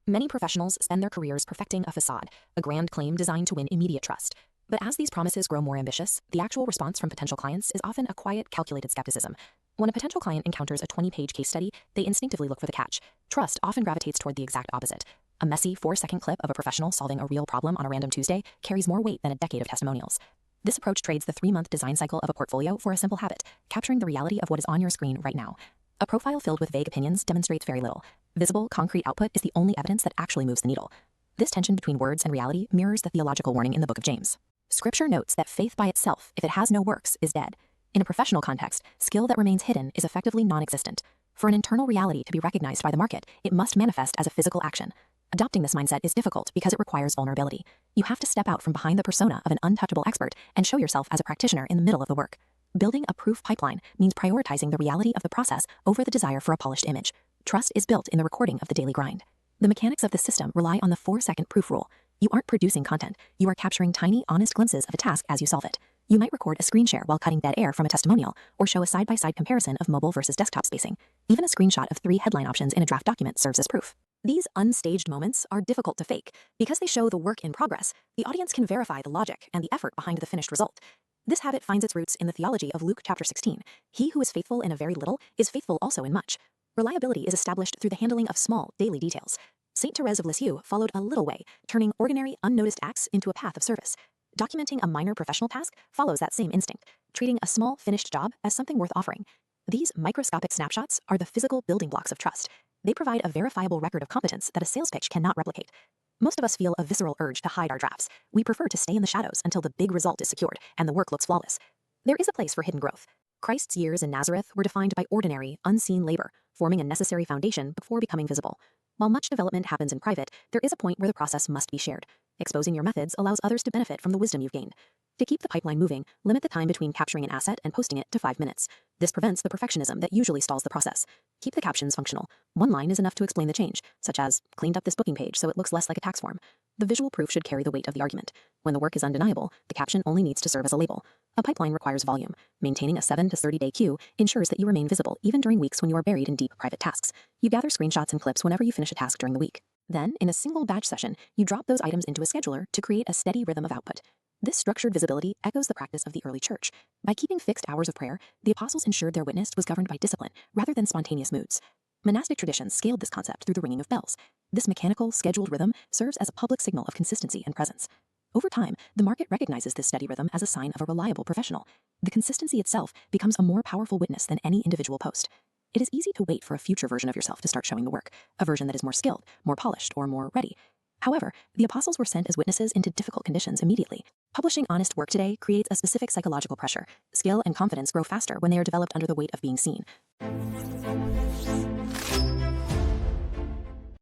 Many professionals spend their careers perfecting a facade, a grand claim designed to win immediate trust. But as these promises grow more ambitious, the actual response from potential clients is often a quiet, calculated skepticism. When a potential client encounters a 20-page case study, they instinctively look for the catch. Trust often gravitates toward the exact opposite. A messy 4-second clip of a professional solving a real problem on a random Tuesday carries more weight than a decade of testimonials. This approach trades the 3-month design cycle of a portfolio for a simple habit, capturing the reality of what is on your screen right now. A profile filled with vague opinions demonstrates very little. Visible, concrete output is the only evidence that actually moves the needle. This tension between words and reality mirrors the theological warning in the book of James. Scripture notes that faith by itself, if it has no works, is dead. In a professional context, skill that remains hidden is effectively non-existent. For an internal reality to be recognized by the market, it must manifest as a physical action. Adopting this mindset is difficult because it requires vulnerability. You have to step out from behind the persona of an untouchable expert and show yourself as a practitioner in the middle of the work. Building a proof pipeline means prioritizing the reality of the process over the desire for a polished image. Trust is built in the recording of the daily grind. The mechanics of the system rely on the 4-second proof rule. You aren't producing content, you are capturing tiny, honest glimpses of a task as you solve it. You might record a screen share while cutting dead air from a testimonial, or show a side-by-side comparison of mobile versus desktop spacing. Even a screenshot of 3 headline options in a draft document serves as proof. These unstaged moments are difficult to fake. Because they show the work in progress, the audience can verify the logic and the effort behind the finished result. This habit finds its roots in the theology of Luke chapter 16. He who is faithful in a very little is faithful also in much. Reliability is established through the handling of small, daily details. Saint Thérèse of Lisieux followed a little way, turning ordinary, unnoticed acts into a path of service. Documenting a minor professional task follows that same instinct, treating a small, finished job as something worth offering. These microscopic snapshots are the physical building blocks of trust. They provide a verifiable record of competence that a sales pitch cannot replicate. Most of us feel a visceral urge to hide our drafts. We prefer to stay in the shadows until the big result is secured and the work looks flawless. There is a place for hidden growth. Christ's years in Nazareth were defined by ordinary, unseen labor, forming a necessary foundation before becoming visible. While much development happens in private, there is a point where the process must be shared. Exposing your methods allows others to benefit from the wisdom you've gained. To keep the pipeline moving, limit the time between capturing an asset and posting it to 5 minutes. This prevents the perfectionism that usually stalls the process. Keep the captions functional. One line is enough to explain the change, such as, cleaned up this booking page so it looks less like a tax form. The visual proof should carry the weight of the argument. When the work is undeniable, the caption only needs to serve as a label. A pipeline requires volume. Maintaining a 7 to 30-day queue ensures that you remain visible even during weeks when you are buried in deep private tasks. You gather screenshots and clips whenever you finish a task during the week. Then, in a single batch session, you drop those items into a scheduler to create a steady rhythm of output. This structured visibility echoes the practice of the early church. By keeping fixed hours of prayer, the apostles ensured their witness was governed by discipline rather than spontaneous moods. Monastic traditions scaled this concept through the ringing of bells. This mechanical, scheduled rhythm serves as a public signal of consistency and presence. Over time, the market recognizes this steady rhythm as a sign of a reliable professional. The consistency itself becomes a more powerful witness than any individual post. It is easy to wait for a future version of yourself to start showing the work, a version that is more skilled, more polished, or more ready. However, the apostles were sent as witnesses into difficult conditions immediately. Publishing honest work today creates a specific psychological pressure. Skill and confidence grow faster when they are developed under the weight of being seen.